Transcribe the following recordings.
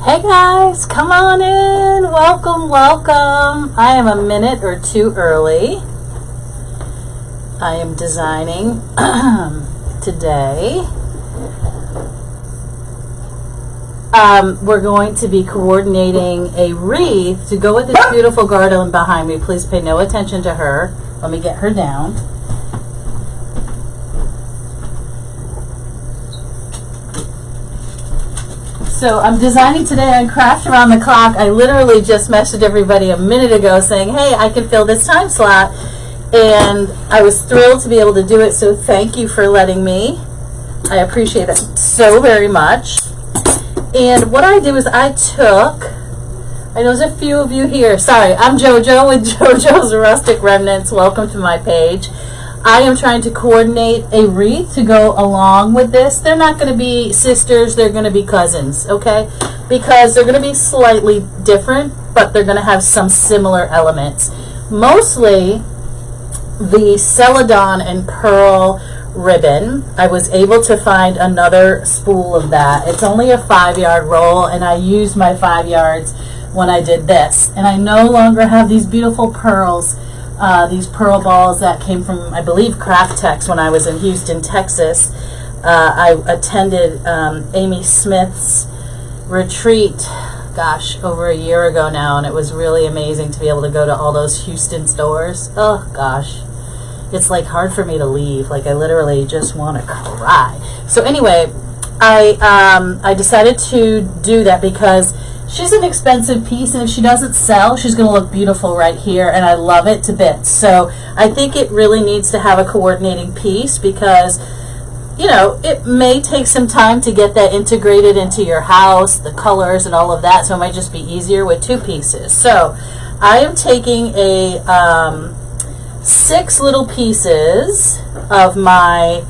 Hey guys, come on in. Welcome, welcome. I am a minute or two early. I am designing today. We're going to be coordinating a wreath to go with this beautiful Garland behind me. Please pay no attention to her. Let me get her down. So I'm designing today on Craft Around the Clock. I literally just messaged everybody a minute ago saying, hey, I can fill this time slot. And I was thrilled to be able to do it, so thank you for letting me. I appreciate it so very much. And what I do is I know there's a few of you here. Sorry, I'm JoJo with JoJo's Rustic Remnants. Welcome to my page. I am trying to coordinate a wreath to go along with this. They're not going to be sisters, they're going to be cousins, okay? Because they're going to be slightly different, but they're going to have some similar elements. Mostly the celadon and pearl ribbon. I was able to find another spool of that. It's only a 5-yard roll, and I used my 5 yards when I did this. And I no longer have these beautiful pearls. These pearl balls that came from, I believe, Craft Tex when I was in Houston, Texas. I attended Amy Smith's retreat, gosh, over a year ago now, and it was really amazing to be able to go to all those Houston stores. Oh, gosh. It's like hard for me to leave. Like I literally just want to cry. So anyway, I decided to do that because she's an expensive piece, and if she doesn't sell, she's going to look beautiful right here, and I love it to bits. So I think it really needs to have a coordinating piece because, you know, it may take some time to get that integrated into your house, the colors and all of that, so it might just be easier with 2 pieces. So I am taking a 6 little pieces of my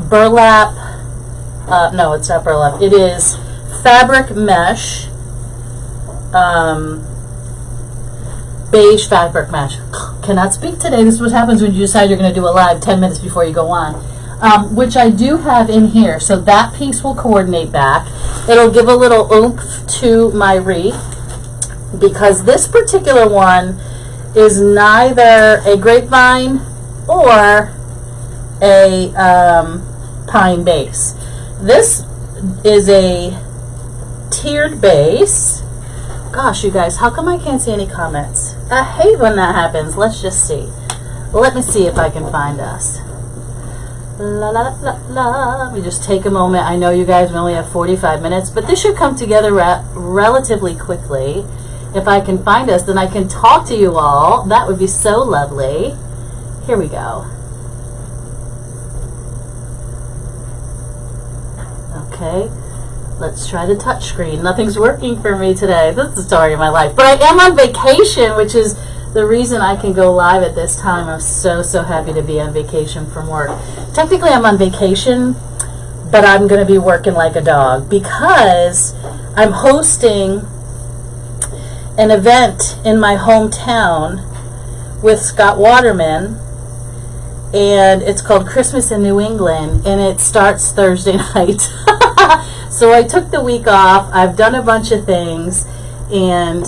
burlap, no, it's not burlap, it is fabric mesh, beige fabric mesh. Cannot speak today. This is what happens when you decide you're going to do a live 10 minutes before you go on. Which I do have in here. So that piece will coordinate back. It'll give a little oomph to my wreath because this particular one is neither a grapevine or a pine base. This is a tiered base. Gosh, you guys, how come I can't see any comments? I hate when that happens. Let's just see. Let me see if I can find us. La la la la. Let me just take a moment. I know you guys only have 45 minutes, but this should come together relatively quickly. If I can find us, then I can talk to you all. That would be so lovely. Here we go. Okay. Let's try the touch screen. Nothing's working for me today. This is the story of my life. But I am on vacation, which is the reason I can go live at this time. I'm so happy to be on vacation from work. Technically, I'm on vacation, but I'm going to be working like a dog because I'm hosting an event in my hometown with Scott Waterman, and it's called Christmas in New England, and it starts Thursday night. So I took the week off. I've done a bunch of things and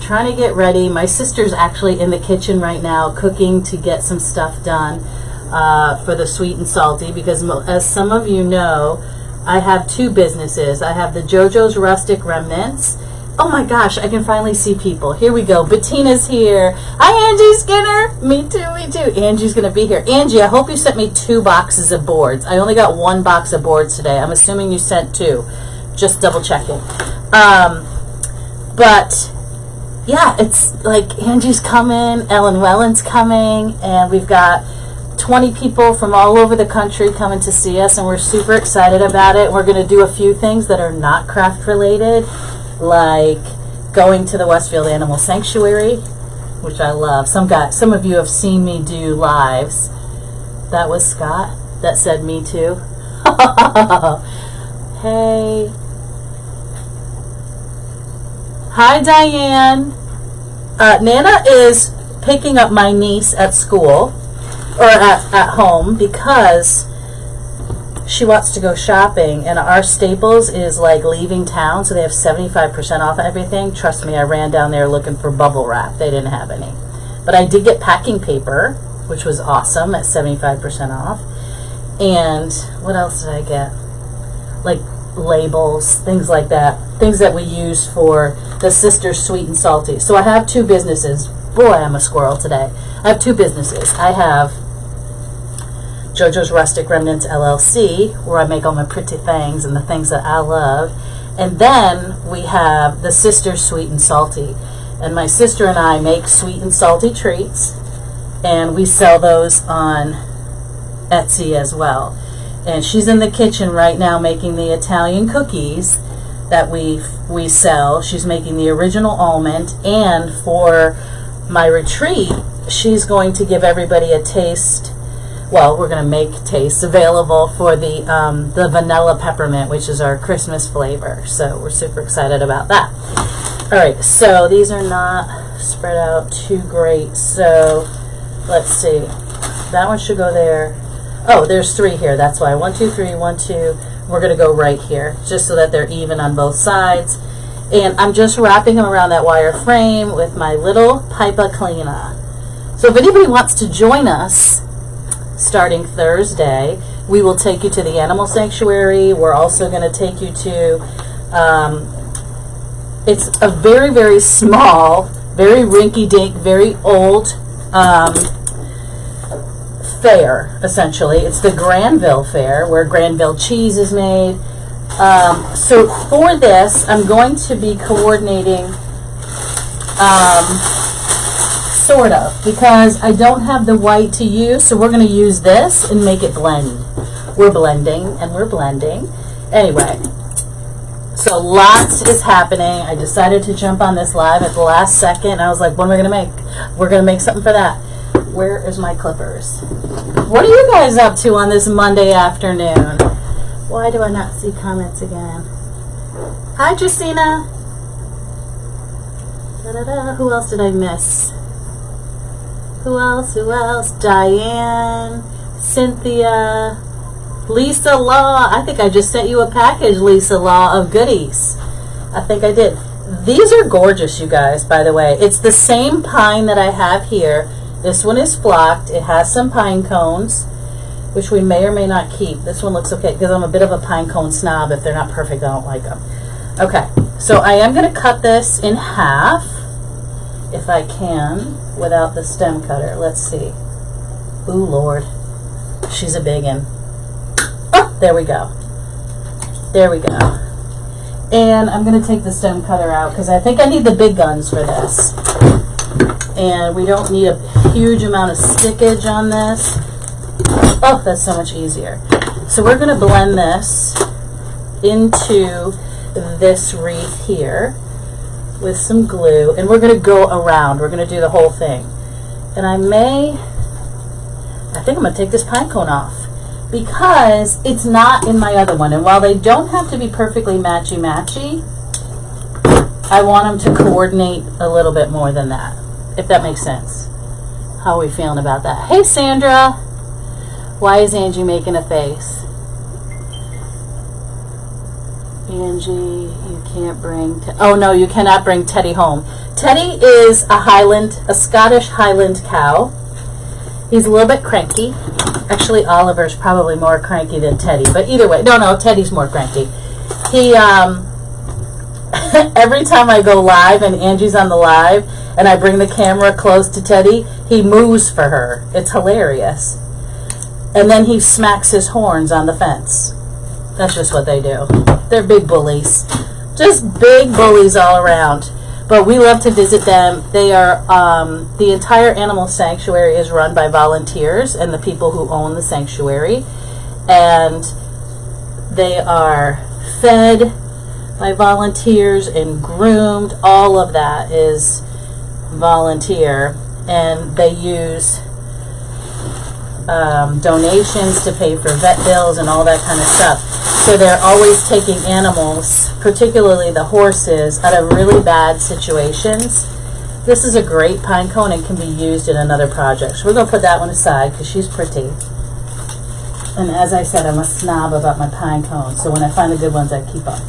trying to get ready. My sister's actually in the kitchen right now cooking to get some stuff done for the sweet and salty because, as some of you know, I have 2 businesses. I have the JoJo's Rustic Remnants. Oh my gosh, I can finally see people. Here we go. Bettina's here. Hi, Angie Skinner. Me too, me too. Angie's going to be here. Angie, I hope you sent me 2 boxes of boards. I only got 1 box of boards today. I'm assuming you sent 2. Just double checking. But, yeah, it's like Angie's coming, Ellen Welland's coming, and we've got 20 people from all over the country coming to see us, and we're super excited about it. We're going to do a few things that are not craft related, like going to the Westfield Animal Sanctuary, which I love. Some of you have seen me do lives. That was Scott that said me too. Hey. Hi, Diane. Nana is picking up my niece at school, or at home, because she wants to go shopping, and our Staples is like leaving town, so they have 75% off everything. Trust me, I ran down there looking for bubble wrap. They didn't have any. But I did get packing paper, which was awesome, at 75% off. And what else did I get? Like labels, things like that. Things that we use for the Sisters Sweet and Salty. So I have two businesses. Boy, I'm a squirrel today. I have two businesses. I have JoJo's Rustic Remnants LLC, where I make all my pretty things and the things that I love. And then we have the Sisters Sweet and Salty. And my sister and I make sweet and salty treats, and we sell those on Etsy as well. And she's in the kitchen right now making the Italian cookies that we sell. She's making the original almond, and for my retreat, she's going to give everybody a taste. Well, we're going to make tastes available for the vanilla peppermint, which is our Christmas flavor. So we're super excited about that. All right, so these are not spread out too great. So let's see. That one should go there. Oh, there's 3 here. That's why. 1, 2, 3, 1, 2. We're going to go right here, just so that they're even on both sides. And I'm just wrapping them around that wire frame with my little pipa cleaner. So if anybody wants to join us, starting Thursday, we will take you to the animal sanctuary. We're also going to take you to, it's a very, very small, very rinky-dink, very old fair, essentially. It's the Granville Fair, where Granville cheese is made. So for this, I'm going to be coordinating, sort of, because I don't have the white to use, so we're going to use this and make it blend. We're blending, and we're blending. Anyway, so lots is happening. I decided to jump on this live at the last second. I was like, what am I going to make? We're going to make something for that. Where is my clippers? What are you guys up to on this Monday afternoon? Why do I not see comments again? Hi, Justina. Da-da-da. Who else did I miss? Who else? Who else? Diane, Cynthia, Lisa Law. I think I just sent you a package, Lisa Law, of goodies. I think I did. These are gorgeous, you guys, by the way. It's the same pine that I have here. This one is flocked. It has some pine cones, which we may or may not keep. This one looks okay, because I'm a bit of a pine cone snob. If they're not perfect, I don't like them. Okay, so I am going to cut this in half, if I can, without the stem cutter. Let's see. Ooh, Lord. She's a big one. Oh, there we go. There we go. And I'm going to take the stem cutter out, because I think I need the big guns for this. And we don't need a huge amount of stickage on this. Oh, that's so much easier. So we're going to blend this into this wreath here with some glue, and we're going to go around. We're going to do the whole thing. And I think I'm going to take this pine cone off, because it's not in my other one. And while they don't have to be perfectly matchy-matchy, I want them to coordinate a little bit more than that, if that makes sense. How are we feeling about that? Hey, Sandra. Why is Angie making a face? Angie, you can't bring... Oh, no, you cannot bring Teddy home. Teddy is a Scottish Highland cow. He's a little bit cranky. Actually, Oliver's probably more cranky than Teddy. But either way, no, Teddy's more cranky. He, every time I go live and Angie's on the live and I bring the camera close to Teddy, he moves for her. It's hilarious. And then he smacks his horns on the fence. That's just what they do. They're big bullies. Just big bullies all around. But we love to visit them. They are, the entire animal sanctuary is run by volunteers and the people who own the sanctuary. And they are fed by volunteers and groomed. All of that is volunteer. And they use donations to pay for vet bills and all that kind of stuff. So they're always taking animals, particularly the horses, out of really bad situations. This is a great pine cone and can be used in another project. So we're going to put that one aside because she's pretty. And as I said, I'm a snob about my pine cones, so when I find the good ones, I keep them.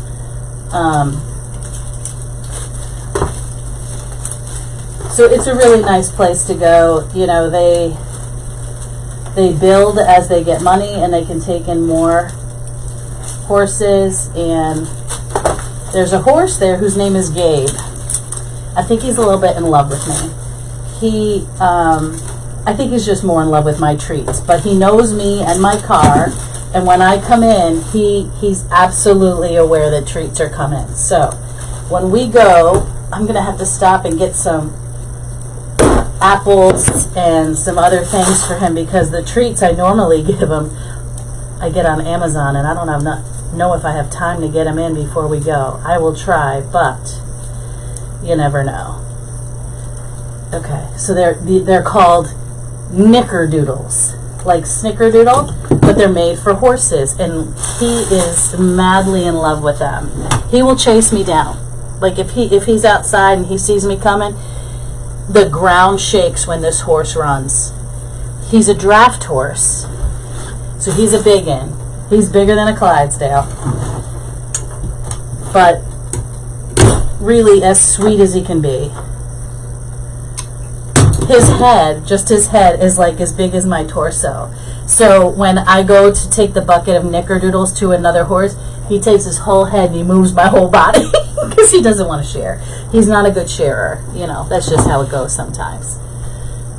So it's a really nice place to go. You know, they build as they get money, and they can take in more horses. And there's a horse there whose name is Gabe. I think he's a little bit in love with me. I think he's just more in love with my treats, but he knows me and my car, and when I come in, he's absolutely aware that treats are coming. So when we go, I'm gonna have to stop and get some apples and some other things for him, because the treats I normally give him, I get on Amazon, and I don't know if I have time to get them in before we go. I will try, but you never know. Okay, so they're called Knickerdoodles, like Snickerdoodle, but they're made for horses, and he is madly in love with them. He will chase me down. Like if he's outside and he sees me coming, the ground shakes when this horse runs. He's a draft horse, so he's a big one. He's bigger than a Clydesdale, but really as sweet as he can be. His head, just his head, is like as big as my torso. So when I go to take the bucket of Knickerdoodles to another horse, he takes his whole head and he moves my whole body because he doesn't want to share. He's not a good sharer. You know, that's just how it goes sometimes.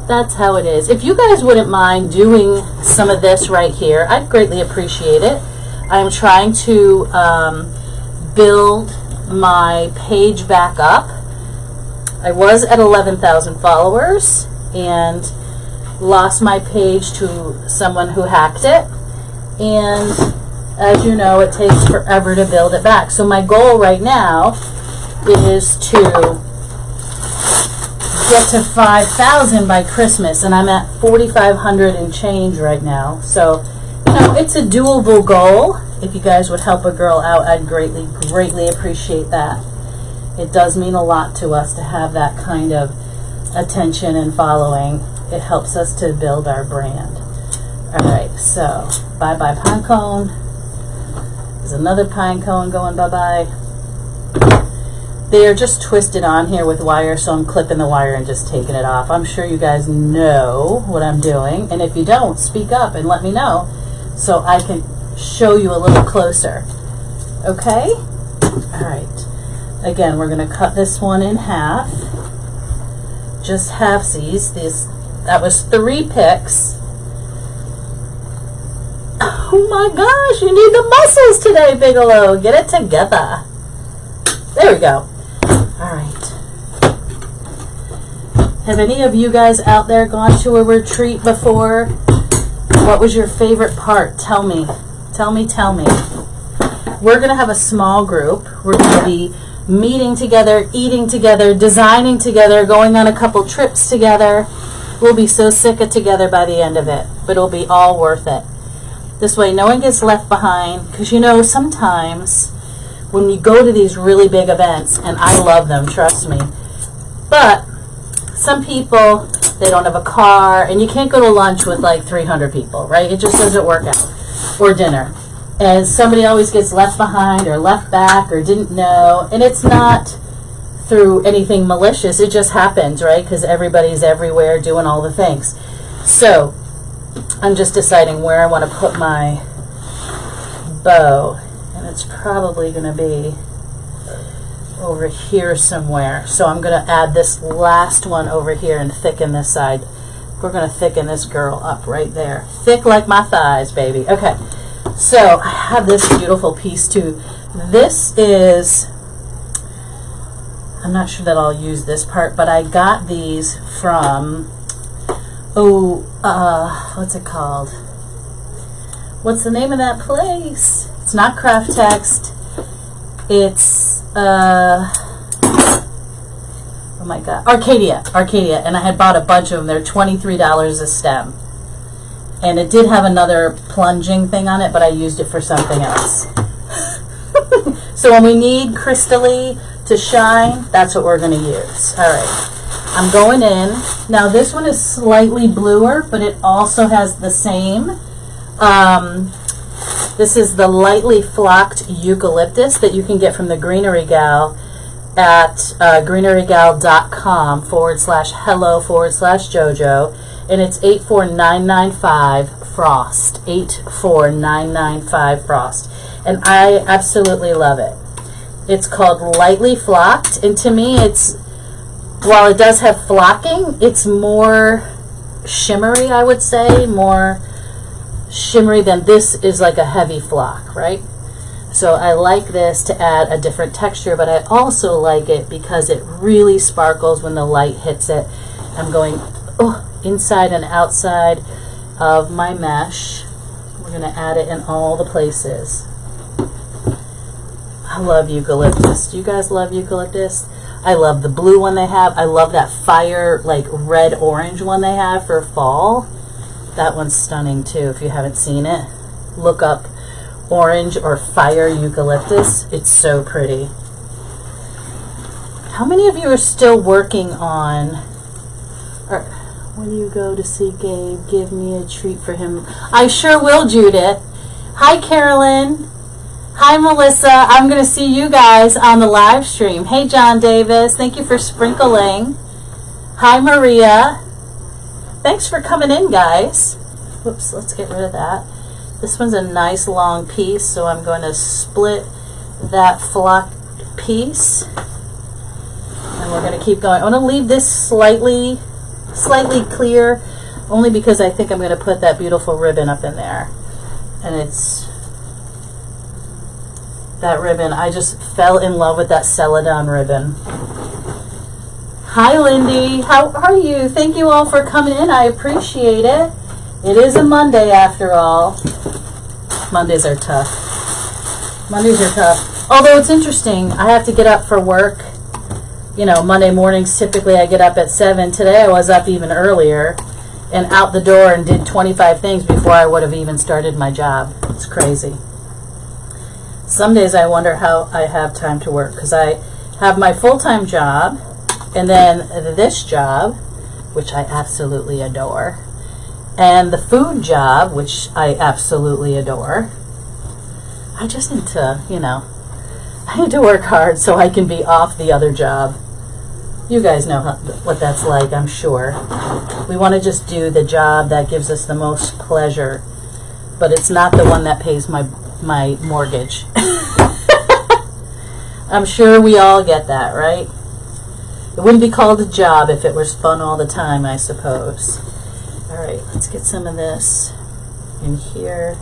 That's how it is. If you guys wouldn't mind doing some of this right here, I'd greatly appreciate it. I'm trying to build my page back up. I was at 11,000 followers and lost my page to someone who hacked it. And as you know, it takes forever to build it back. So my goal right now is to get to 5,000 by Christmas, and I'm at 4,500 and change right now. So, you know, it's a doable goal. If you guys would help a girl out, I'd greatly appreciate that. It does mean a lot to us to have that kind of attention and following. It helps us to build our brand. All right, so bye-bye pine cone. There's another pine cone going bye-bye. They are just twisted on here with wire, so I'm clipping the wire and just taking it off. I'm sure you guys know what I'm doing, and if you don't, speak up and let me know so I can show you a little closer. Okay? All right. Again, we're going to cut this one in half. Just halfsies. That was 3 picks. Oh my gosh, you need the muscles today, Bigelow. Get it together. There we go. All right. Have any of you guys out there gone to a retreat before? What was your favorite part? Tell me. Tell me. We're going to have a small group. We're going to be meeting together, eating together, designing together, going on a couple trips together. We'll be so sick of together by the end of it, but it'll be all worth it. This way no one gets left behind, because you know, sometimes when you go to these really big events, and I love them, trust me, but some people, they don't have a car, and you can't go to lunch with like 300 people, right? It just doesn't work out. Or dinner. And somebody always gets left behind or left back or didn't know, and it's not through anything malicious. It just happens, right? Because everybody's everywhere doing all the things. So I'm just deciding where I want to put my bow, and it's probably going to be over here somewhere. So I'm going to add this last one over here and thicken this side. We're going to thicken this girl up right there. Thick like my thighs, baby. Okay. So I have this beautiful piece too. This is, I'm not sure that I'll use this part, but I got these from, what's it called? What's the name of that place? It's not Craft Text. It's, oh my God, Arcadia. And I had bought a bunch of them. They're $23 a stem. And it did have another plunging thing on it, but I used it for something else. So when we need crystally to shine, that's what we're going to use. All right. I'm going in. Now this one is slightly bluer, but it also has the same This is the lightly flocked eucalyptus that you can get from the Greenery Gal at greenerygal.com/hello/JoJo, and it's 84995 frost. 84995 frost, and I absolutely love it. It's called lightly flocked, and to me, it's, while it does have flocking, it's more shimmery. I would say more shimmery than this is like a heavy flock, right? So I like this to add a different texture, but I also like it because it really sparkles when the light hits it. I'm going inside and outside of my mesh. We're going to add it in all the places. I love eucalyptus. Do you guys love eucalyptus? I love the blue one they have. I love that fire, like red orange one they have for fall. That one's stunning too. If you haven't seen it, look up orange or fire eucalyptus. It's so pretty. How many of you are still working on, or when you go to see Gabe, give me a treat for him? I sure will, Judith. Hi, Carolyn. Hi, Melissa. I'm going to see you guys on the live stream. Hey, John Davis. Thank you for sprinkling. Hi, Maria. Thanks for coming in, guys. Whoops, let's get rid of that. This one's a nice long piece, so I'm going to split that flock piece. And we're going to keep going. I'm going to leave this slightly clear, only because I think I'm going to put that beautiful ribbon up in there. And it's that ribbon. I just fell in love with that Celadon ribbon. Hi, Lindy. How are you? Thank you all for coming in. I appreciate it. It is a Monday after all. Mondays are tough. Mondays are tough. Although it's interesting, I have to get up for work. You know, Monday mornings, typically I get up at 7. Today I was up even earlier and out the door and did 25 things before I would have even started my job. It's crazy. Some days I wonder how I have time to work, because I have my full-time job and then this job, which I absolutely adore, and the food job, which I absolutely adore. I just need to, you know, I need to work hard so I can be off the other job. You guys know what that's like, I'm sure. We want to just do the job that gives us the most pleasure, but it's not the one that pays my mortgage. I'm sure we all get that, right? It wouldn't be called a job if it was fun all the time, I suppose. All right, let's get some of this in here.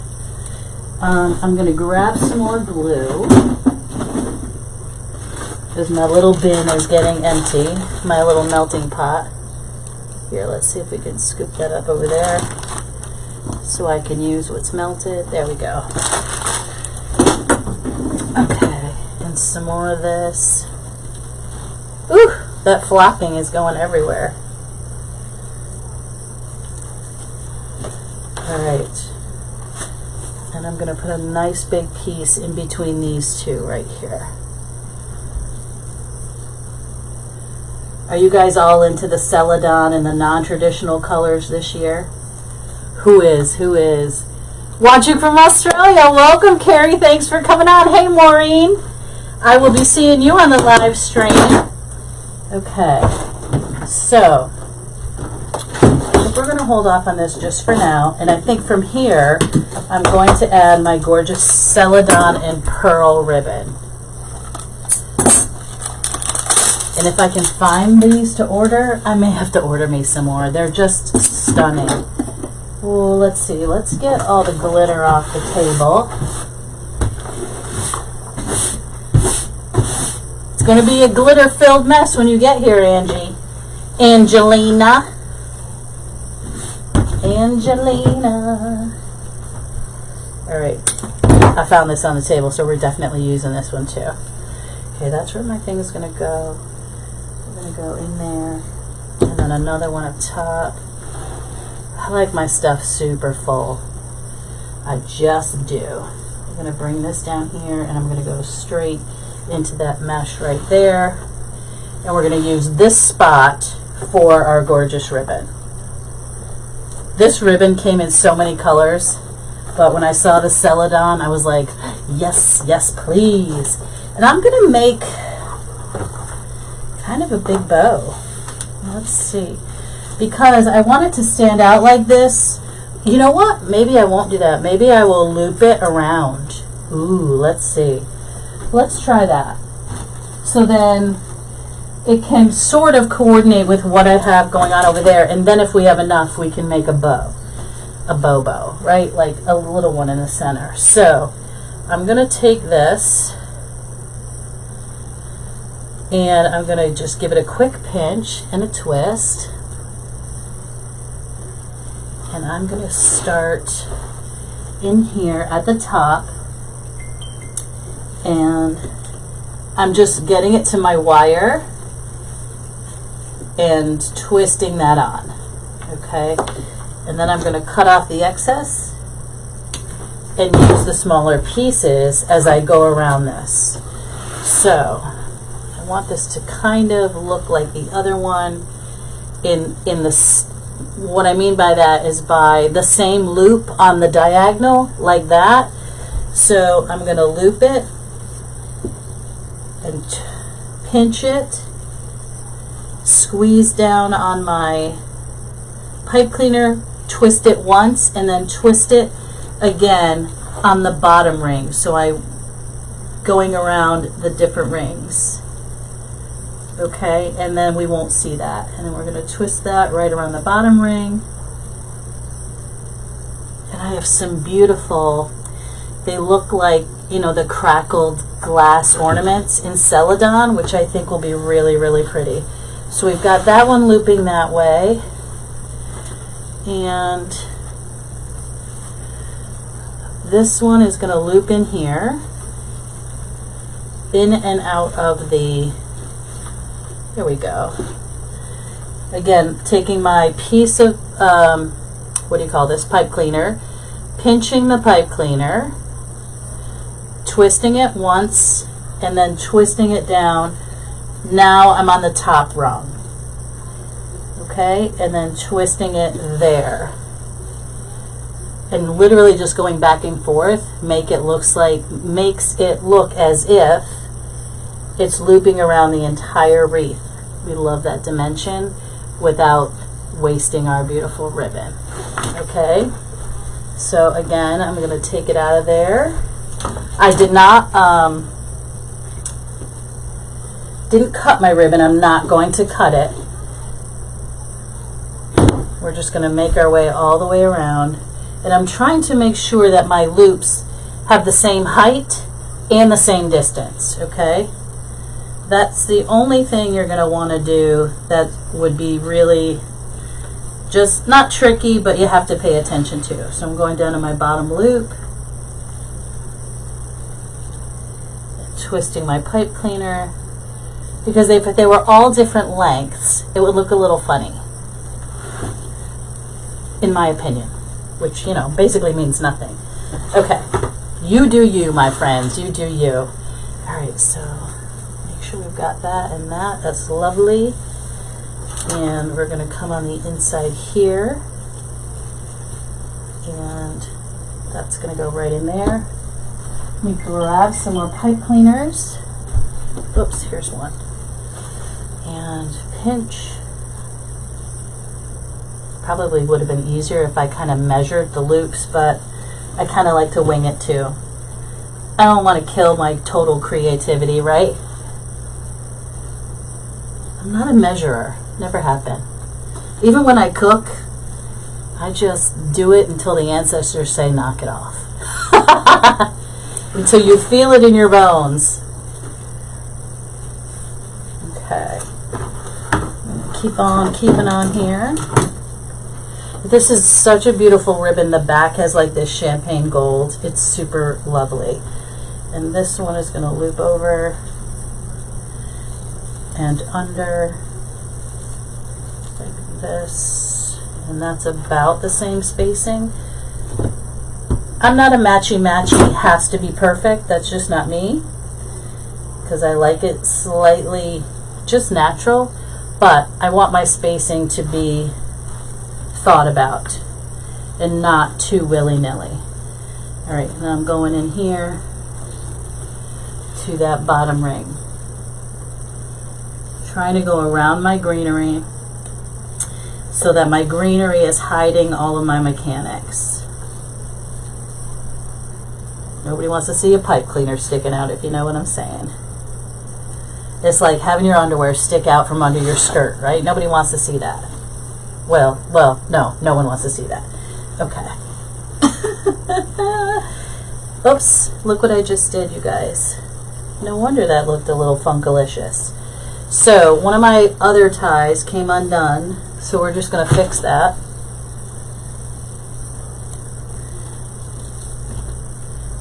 I'm going to grab some more glue, because my little bin is getting empty, my little melting pot. Here, let's see if we can scoop that up over there so I can use what's melted. There we go. Okay, and some more of this. Ooh, that flocking is going everywhere. All right. And I'm going to put a nice big piece in between these two right here. Are you guys all into the Celadon and the non-traditional colors this year? Who is? Who is? Watching from Australia. Welcome, Carrie. Thanks for coming on. Hey, Maureen. I will be seeing you on the live stream. Okay. So, we're going to hold off on this just for now. And I think from here, I'm going to add my gorgeous Celadon and Pearl ribbon. And if I can find these to order, I may have to order me some more. They're just stunning. Oh, let's see. Let's get all the glitter off the table. It's going to be a glitter-filled mess when you get here, Angie. Angelina. Angelina. All right. I found this on the table, so we're definitely using this one too. Okay, that's where my thing is going to go. We're going to go in there, and then another one up top. I like my stuff super full. I just do. I'm going to bring this down here, and I'm going to go straight into that mesh right there. And we're going to use this spot for our gorgeous ribbon. This ribbon came in so many colors. But when I saw the celadon, I was like, yes, yes, please. And I'm going to make kind of a big bow. Let's see. Because I want it to stand out like this. You know what? Maybe I won't do that. Maybe I will loop it around. Ooh, let's see. Let's try that. So then it can sort of coordinate with what I have going on over there. And then if we have enough, we can make a bow. A bow, right? Like a little one in the center. So I'm going to take this and I'm going to just give it a quick pinch and a twist. And I'm going to start in here at the top, and I'm just getting it to my wire and twisting that on, okay? And then I'm going to cut off the excess and use the smaller pieces as I go around this. So I want this to kind of look like the other one in the what I mean by that is by the same loop on the diagonal, like that. So I'm going to loop it and pinch it, squeeze down on my pipe cleaner, twist it once, and then twist it again on the bottom ring. So I'm going around the different rings. Okay, and then we won't see that. And then we're going to twist that right around the bottom ring. And I have some beautiful, they look like, you know, the crackled glass ornaments in celadon, which I think will be really, really pretty. So we've got that one looping that way. And this one is going to loop in here, in and out of the, there we go. Again, taking my piece of, what do you call this, pipe cleaner, pinching the pipe cleaner, twisting it once, and then twisting it down. Now I'm on the top rung. Okay, and then twisting it there. And literally just going back and forth, makes it look as if it's looping around the entire wreath. We love that dimension without wasting our beautiful ribbon. Okay, so again, I'm going to take it out of there. I did not, didn't cut my ribbon. I'm not going to cut it. We're just going to make our way all the way around. And I'm trying to make sure that my loops have the same height and the same distance, okay? That's the only thing you're going to want to do that would be really just not tricky, but you have to pay attention to. So I'm going down to my bottom loop, twisting my pipe cleaner, because if they were all different lengths, it would look a little funny, in my opinion, which, you know, basically means nothing. Okay, you do you, my friends, you do you. All right, so make sure we've got that and that. That's lovely. And we're going to come on the inside here, and that's going to go right in there. Let me grab some more pipe cleaners. Oops, here's one. And pinch. Probably would have been easier if I kind of measured the loops, but I kind of like to wing it too. I don't want to kill my total creativity, right? I'm not a measurer. Never have been. Even when I cook, I just do it until the ancestors say knock it off. Until you feel it in your bones. Okay. Keep on keeping on here. This is such a beautiful ribbon. The back has like this champagne gold. It's super lovely. And this one is going to loop over and under like this. And that's about the same spacing. I'm not a matchy-matchy, has to be perfect. That's just not me. Because I like it slightly just natural. But I want my spacing to be thought about and not too willy-nilly. All right, and I'm going in here to that bottom ring. Trying to go around my greenery so that my greenery is hiding all of my mechanics. Nobody wants to see a pipe cleaner sticking out, if you know what I'm saying. It's like having your underwear stick out from under your skirt, right? Nobody wants to see that. Well, no one wants to see that. Okay. Oops, look what I just did, you guys. No wonder that looked a little funkalicious. So, one of my other ties came undone, so we're just going to fix that.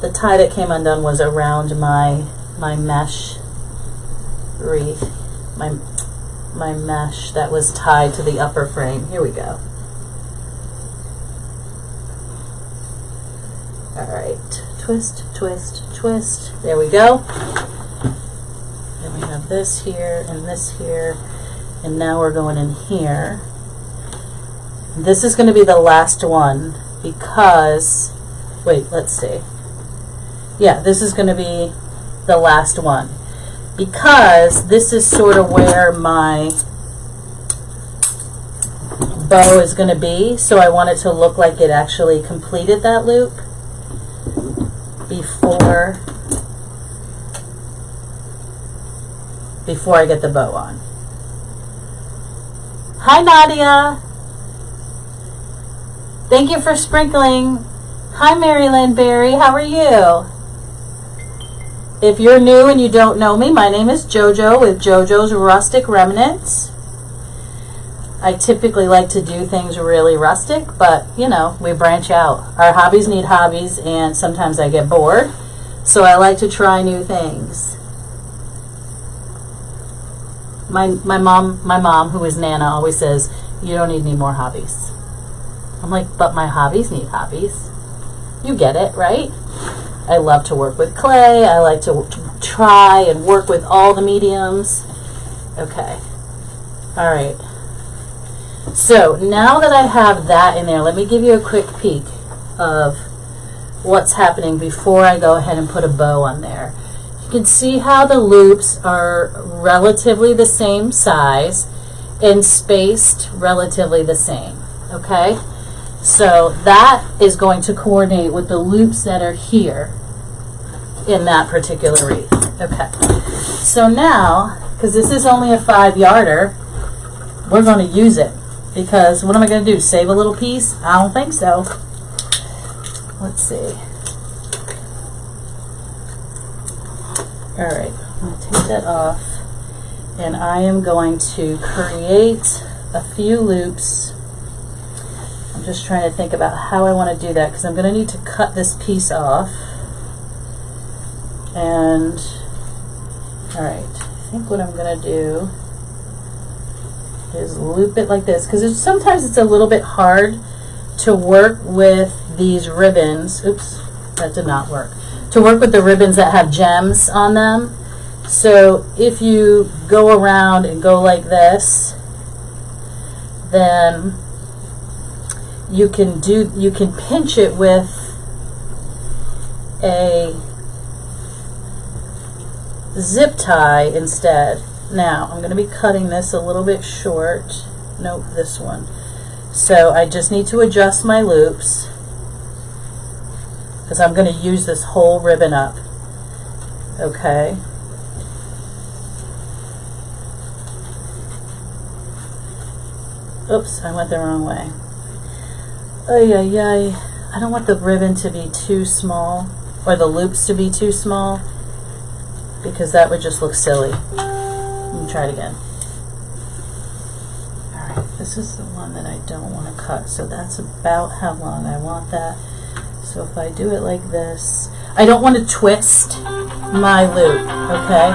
The tie that came undone was around my mesh wreath, my mesh that was tied to the upper frame. Here we go. Alright, twist, twist, twist. There we go. Then we have this here and this here, and now we're going in here. This is going to be the last one because, wait, let's see. Yeah, this is going to be the last one because this is sort of where my bow is going to be, so I want it to look like it actually completed that loop before I get the bow on. Hi Nadia! Thank you for sprinkling. Hi Mary Lynn Berry, how are you? If you're new and you don't know me, my name is JoJo with JoJo's Rustic Remnants. I typically like to do things really rustic, but you know, we branch out. Our hobbies need hobbies, and sometimes I get bored, so I like to try new things. My mom, who is Nana, always says, you don't need any more hobbies. I'm like, but my hobbies need hobbies. You get it, right? I love to work with clay. I like to try and work with all the mediums. Okay. All right. So now that I have that in there, let me give you a quick peek of what's happening before I go ahead and put a bow on there. You can see how the loops are relatively the same size and spaced relatively the same. Okay? So that is going to coordinate with the loops that are here in that particular wreath. Okay. So now, because this is only a 5-yarder, we're going to use it. Because what am I going to do? Save a little piece? I don't think so. Let's see. Alright, I'm going to take that off. And I am going to create a few loops. I'm just trying to think about how I want to do that because I'm going to need to cut this piece off. And, alright, I think what I'm going to do is loop it like this because sometimes it's a little bit hard to work with these ribbons. Oops, that did not work. To work with the ribbons that have gems on them. So if you go around and go like this, then you can pinch it with a zip tie instead. Now, I'm going to be cutting this a little bit short. Nope, this one. So I just need to adjust my loops because I'm going to use this whole ribbon up. Okay. Oops, I went the wrong way. Ay, ay, ay. I don't want the ribbon to be too small, or the loops to be too small, because that would just look silly. Let me try it again. Alright, this is the one that I don't want to cut, so that's about how long I want that. So if I do it like this, I don't want to twist my loop, okay?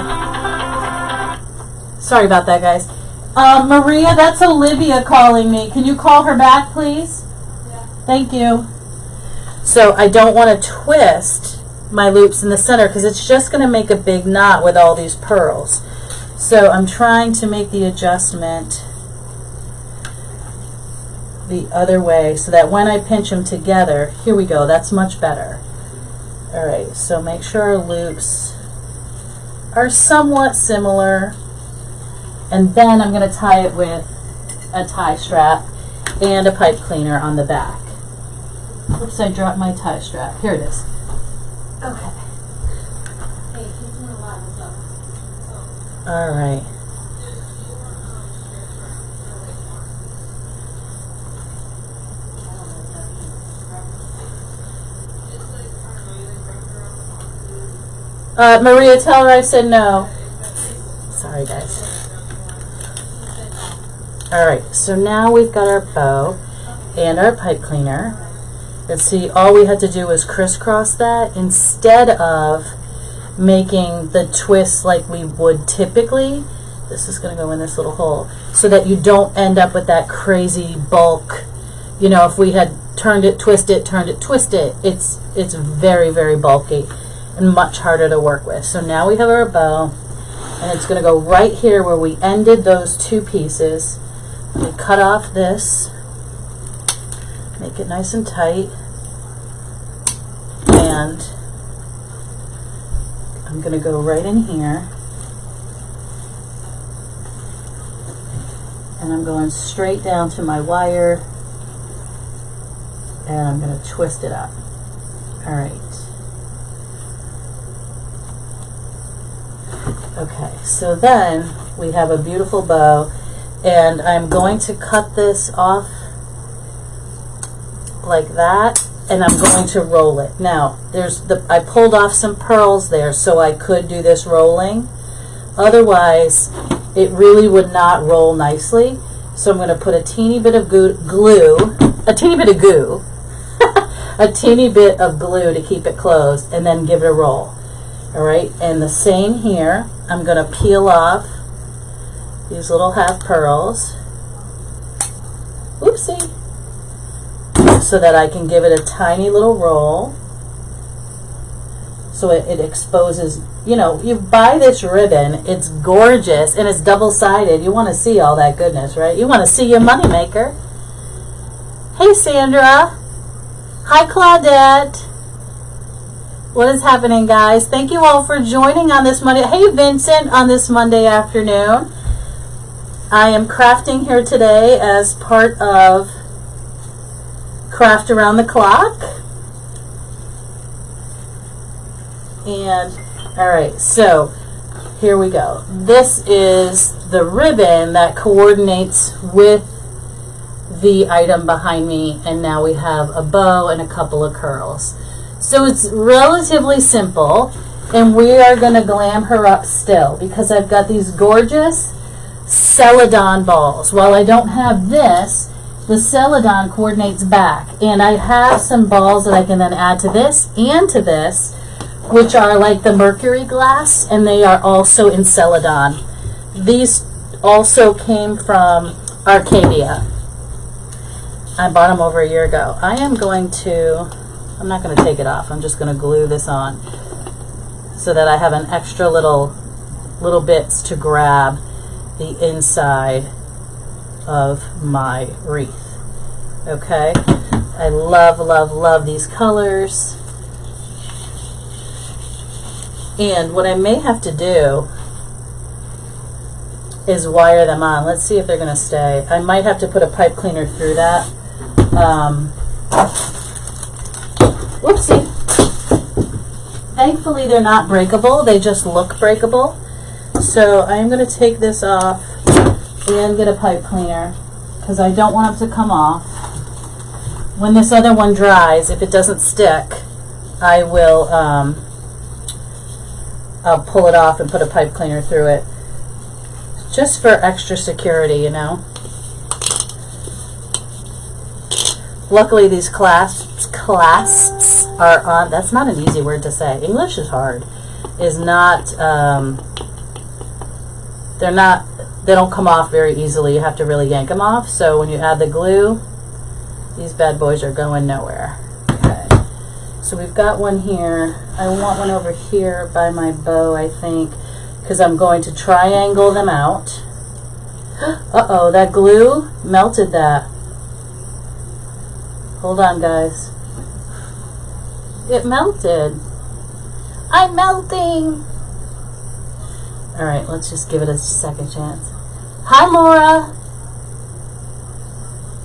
Sorry about that, guys. Maria, that's Olivia calling me. Can you call her back, please? Yeah. Thank you. So I don't want to twist my loops in the center because it's just going to make a big knot with all these pearls. So I'm trying to make the adjustment the other way so that when I pinch them together, here we go, that's much better. All right, so make sure our loops are somewhat similar, and then I'm going to tie it with a tie strap and a pipe cleaner on the back. Oops, I dropped my tie strap. Here it is. Okay. All right. Maria, tell her I said no. Sorry, guys. All right, so now we've got our bow and our pipe cleaner. And see, all we had to do was crisscross that instead of making the twist like we would typically. This is going to go in this little hole so that you don't end up with that crazy bulk. You know, if we had turned it, twist it, turned it, twist it, it's very, very bulky and much harder to work with. So now we have our bow, and it's going to go right here where we ended those two pieces. We cut off this, make it nice and tight, and I'm going to go right in here, and I'm going straight down to my wire, and I'm going to twist it up. All right. Okay, so then we have a beautiful bow, and I'm going to cut this off like that, and I'm going to roll it. Now, I pulled off some pearls there so I could do this rolling. Otherwise, it really would not roll nicely. So I'm going to put a teeny bit of glue, a teeny bit of goo, a teeny bit of glue to keep it closed, and then give it a roll. All right, and the same here. I'm going to peel off these little half pearls. Oopsie. So that I can give it a tiny little roll. So it exposes, you know, you buy this ribbon, it's gorgeous, and it's double-sided. You want to see all that goodness, right? You want to see your moneymaker. Hey, Sandra. Hi, Claudette. What is happening, guys? Thank you all for joining on this Monday. Hey, Vincent, on this Monday afternoon. I am crafting here today as part of Craft Around the Clock. And, all right, so here we go. This is the ribbon that coordinates with the item behind me, and now we have a bow and a couple of curls. So it's relatively simple, and we are going to glam her up still because I've got these gorgeous Celadon balls. While I don't have this, the Celadon coordinates back, and I have some balls that I can then add to this and to this, which are like the mercury glass, and they are also in Celadon. These also came from Arcadia. I bought them over a year ago. I'm not going to take it off. I'm just going to glue this on so that I have an extra little bits to grab the inside of my wreath. Okay? I love, love, love these colors. And what I may have to do is wire them on. Let's see if they're going to stay. I might have to put a pipe cleaner through that. Whoopsie. Thankfully, they're not breakable. They just look breakable. So I'm going to take this off and get a pipe cleaner because I don't want it to come off. When this other one dries, if it doesn't stick, I will I'll pull it off and put a pipe cleaner through it just for extra security, you know. Luckily, these clasps are on. That's not an easy word to say. English is hard. Is not. They don't come off very easily. You have to really yank them off. So when you add the glue, these bad boys are going nowhere. Okay. So we've got one here. I want one over here by my bow, I think, because I'm going to triangle them out. Uh-oh, that glue melted that. Hold on, guys. It melted. I'm melting. All right, let's just give it a second chance. Hi, Laura.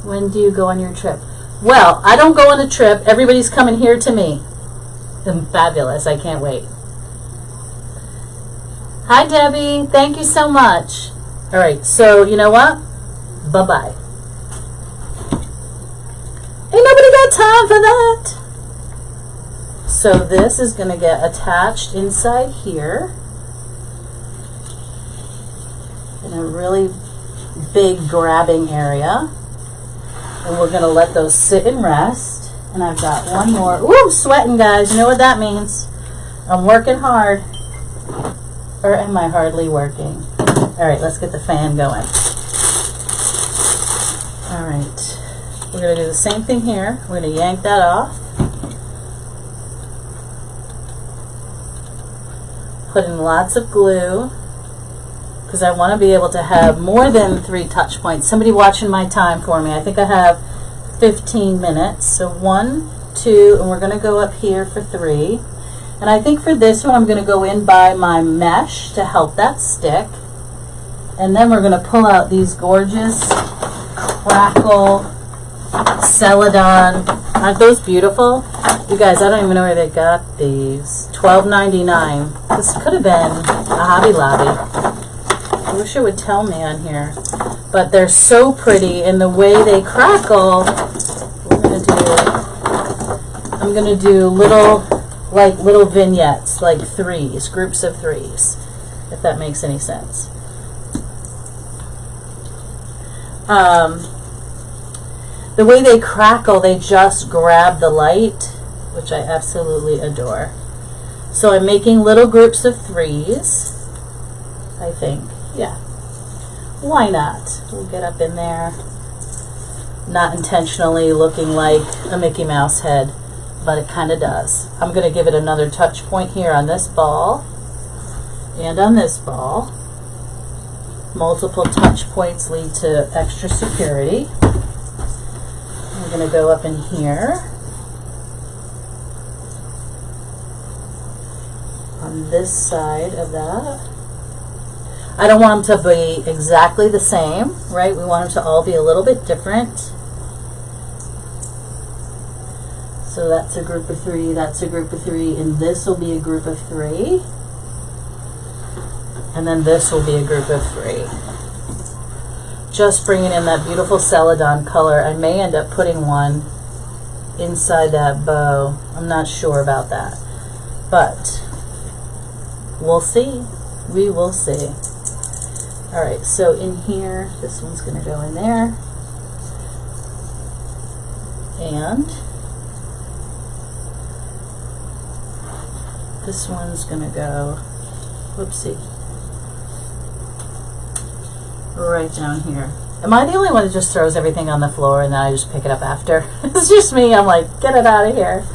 When do you go on your trip? Well, I don't go on a trip. Everybody's coming here to me. Fabulous. I can't wait. Hi, Debbie. Thank you so much. All right, so you know what? Bye-bye. Ain't nobody got time for that. So this is going to get attached inside here in a really big grabbing area. And we're going to let those sit and rest. And I've got one more. Ooh, I'm sweating, guys. You know what that means? I'm working hard. Or am I hardly working? All right, let's get the fan going. All right. We're going to do the same thing here. We're going to yank that off. Put in lots of glue because I want to be able to have more than 3 touch points. Somebody watching my time for me. I think I have 15 minutes. So 1, 2, and we're going to go up here for 3. And I think for this one I'm going to go in by my mesh to help that stick. And then we're going to pull out these gorgeous crackle Celadon. Aren't those beautiful? You guys, I don't even know where they got these. $12.99. This could have been a Hobby Lobby. I wish it would tell me on here. But they're so pretty, and the way they crackle, I'm gonna do little vignettes, like 3s, groups of 3s, if that makes any sense. The way they crackle, they just grab the light, which I absolutely adore. So I'm making little groups of 3s, I think. Yeah. Why not? We'll get up in there. Not intentionally looking like a Mickey Mouse head, but it kind of does. I'm going to give it another touch point here on this ball and on this ball. Multiple touch points lead to extra security. I'm going to go up in here on this side of that. I don't want them to be exactly the same, right? We want them to all be a little bit different. So that's a group of 3, that's a group of 3, and this will be a group of 3. And then this will be a group of 3. Just bringing in that beautiful Celadon color. I may end up putting one inside that bow. I'm not sure about that. But we'll see. We will see. Alright, so in here, this one's going to go in there. And this one's going to go, whoopsie, right down here. Am I the only one that just throws everything on the floor and then I just pick it up after? It's just me. I'm like, get it out of here.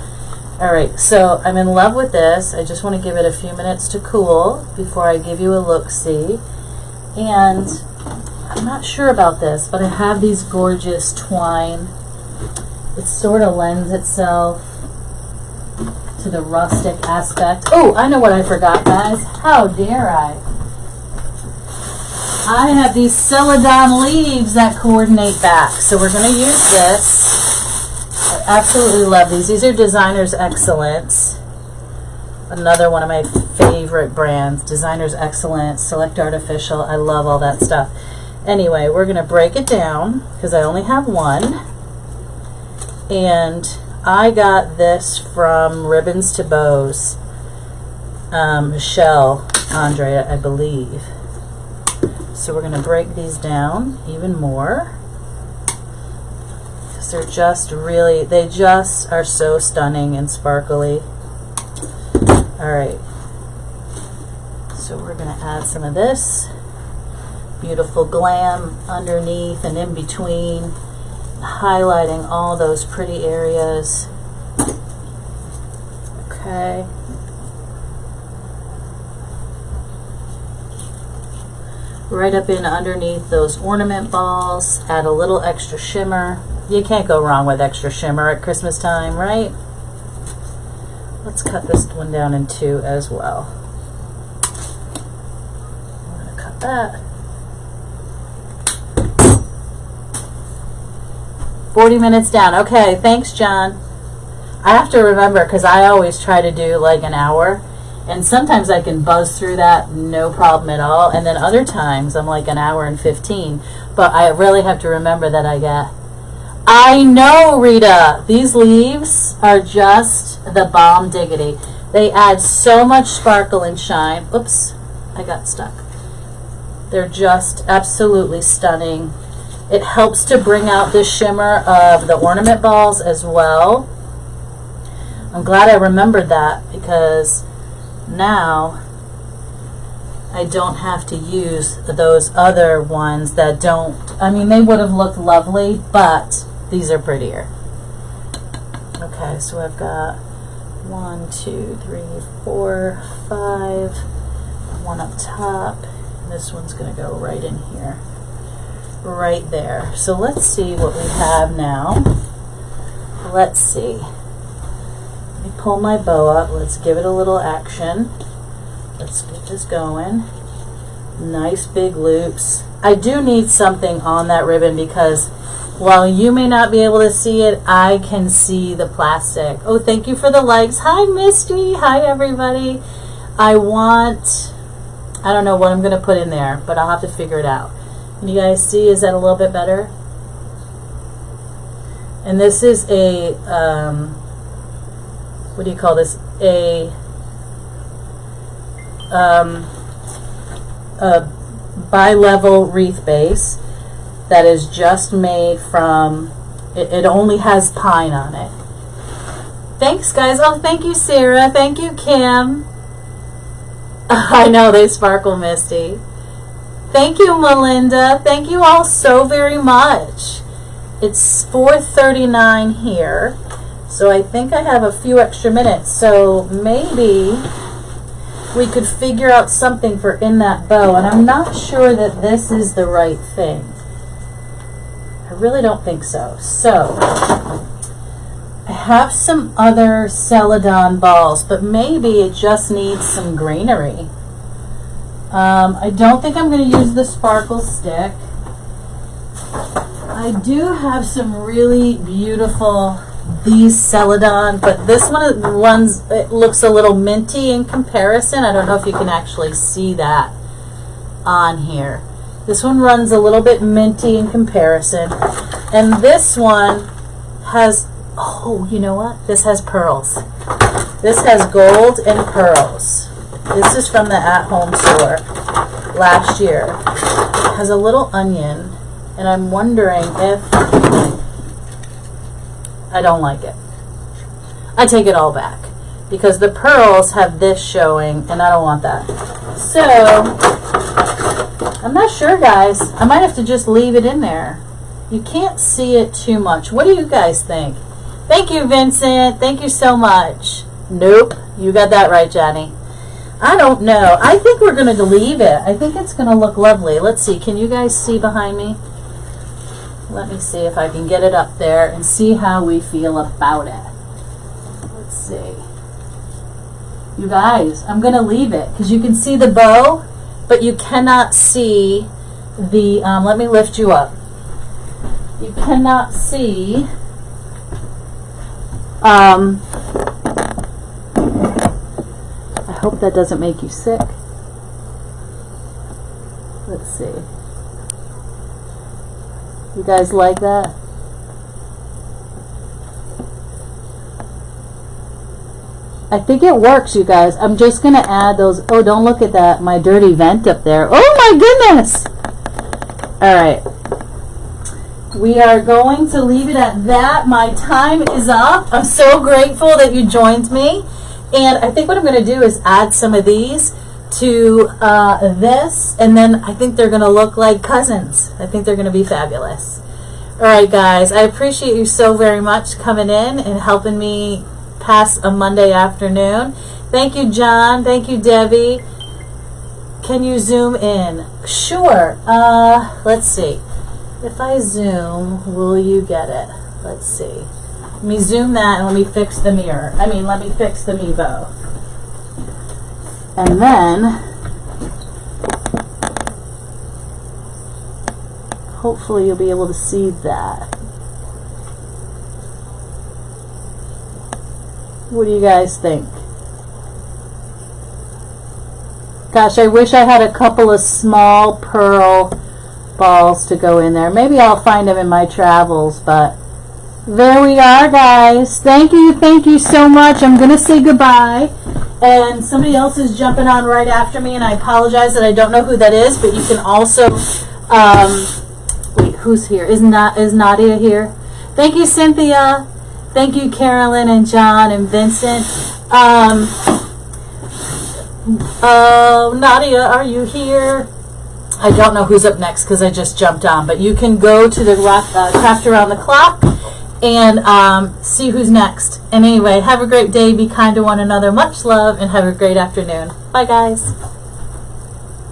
Alright, so I'm in love with this. I just want to give it a few minutes to cool before I give you a look-see. And I'm not sure about this, but I have these gorgeous twine. It sort of lends itself to the rustic aspect. Oh, I know what I forgot, guys. How dare I? I have these Celadon leaves that coordinate back. So we're going to use this. I absolutely love these. These are Designer's Excellence. Another one of my favorite brands. Designer's Excellence, Select Artificial. I love all that stuff. Anyway, we're going to break it down because I only have one. And I got this from Ribbons to Bows. Michelle Andre, I believe. So we're going to break these down even more. Because they're just really, they just are so stunning and sparkly. Alright. So we're going to add some of this. Beautiful glam underneath and in between. Highlighting all those pretty areas. Okay. Right up in underneath those ornament balls. Add a little extra shimmer. You can't go wrong with extra shimmer at Christmas time, right? Let's cut this one down in 2 as well. I'm going to cut that. 40 minutes down. Okay, thanks, John. I have to remember, because I always try to do like an hour, and sometimes I can buzz through that no problem at all, and then other times I'm like an hour and 15, but I really have to remember that I know, Rita, these leaves are just the bomb diggity. They add so much sparkle and shine. Oops, I got stuck. They're just absolutely stunning. It helps to bring out the shimmer of the ornament balls as well. I'm glad I remembered that, because now I don't have to use those other ones that don't, I mean, they would have looked lovely, but these are prettier. Okay, so I've got 1, 2, 3, 4, 5, one up top. This one's going to go right in here, right there. So let's see what we have now. Let's see. Let me pull my bow up. Let's give it a little action. Let's get this going. Nice big loops. I do need something on that ribbon, because while you may not be able to see it, I can see the plastic. Oh, thank you for the likes. Hi, Misty. Hi, everybody. I don't know what I'm going to put in there, but I'll have to figure it out. Can you guys see? Is that a little bit better? And this is a, what do you call this? A bi-level wreath base that is just made from, it only has pine on it. Thanks, guys. Oh, thank you, Sarah. Thank you, Kim. I know they sparkle, Misty. Thank you, Melinda. Thank you all so very much. It's 4:39 here, so I think I have a few extra minutes. So maybe we could figure out something for in that bow, and I'm not sure that this is the right thing. I really don't think so. So I have some other Celadon balls, but maybe it just needs some greenery. I don't think I'm going to use the sparkle stick. I do have some really beautiful, these Celadon, but this one runs, it looks a little minty in comparison. I don't know if you can actually see that on here. This one runs a little bit minty in comparison. And this one has, oh, you know what? This has pearls. This has gold and pearls. This is from the at-home store last year. It has a little onion, and I'm wondering if I don't like it. I take it all back, because the pearls have this showing, and I don't want that. So I'm not sure, guys. I might have to just leave it in there. You can't see it too much. What do you guys think? Thank you, Vincent. Thank you so much. Nope. You got that right, Johnny. I don't know. I think we're going to leave it. I think it's going to look lovely. Let's see. Can you guys see behind me? Let me see if I can get it up there and see how we feel about it. Let's see. You guys, I'm going to leave it because you can see the bow, but you cannot see the, let me lift you up. You cannot see I hope that doesn't make you sick. Let's see. You guys like that? I think it works, you guys. I'm just going to add those. Oh, don't look at that. My dirty vent up there. Oh, my goodness. All right. We are going to leave it at that. My time is up. I'm so grateful that you joined me. And I think what I'm going to do is add some of these to this. And then I think they're going to look like cousins. I think they're going to be fabulous. All right, guys. I appreciate you so very much coming in and helping me pass a Monday afternoon. Thank you, John. Thank you, Debbie. Can you zoom in? Sure. Let's see. If I zoom, will you get it? Let's see. Let me zoom that and let me fix the mirror. Let me fix the Mevo. And then, hopefully you'll be able to see that. What do you guys think? Gosh, I wish I had a couple of small pearl balls to go in there. Maybe I'll find them in my travels, but there we are, guys. Thank you so much. I'm going to say goodbye. And somebody else is jumping on right after me, and I apologize that I don't know who that is, but you can also, wait, who's here? Is Nadia here? Thank you, Cynthia. Thank you, Carolyn and John and Vincent. Nadia, are you here? I don't know who's up next because I just jumped on, but you can go to the Craft Around the Clock and see who's next. And anyway, have a great day. Be kind to one another. Much love, and have a great afternoon. Bye, guys.